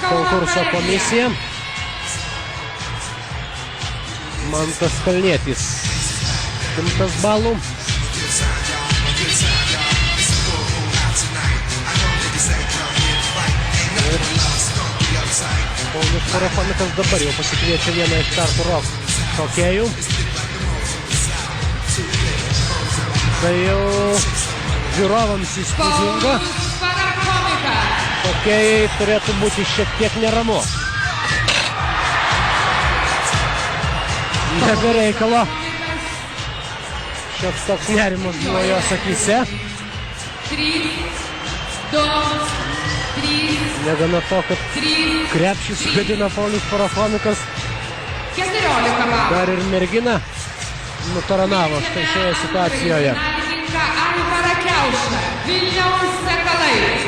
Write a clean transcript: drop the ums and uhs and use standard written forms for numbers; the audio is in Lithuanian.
konkurso komisija. Mantas Kalnietis 100 balų. Paulius Parafonikas dabar jau pasikviečia vieną iš startų rock šokėjų. Tai jau žiūrovams įspūdinga. Šokėjai turėtų būti šiek tiek neramu. Nebe reikalo. Šioks toks nerimas buvo jos akyse. Negana to, kad krepšį sugadina Paulius Parafonikas, dar ir mergina nutaranavo štai šioje situacijoje. Vilniaus Sakalai.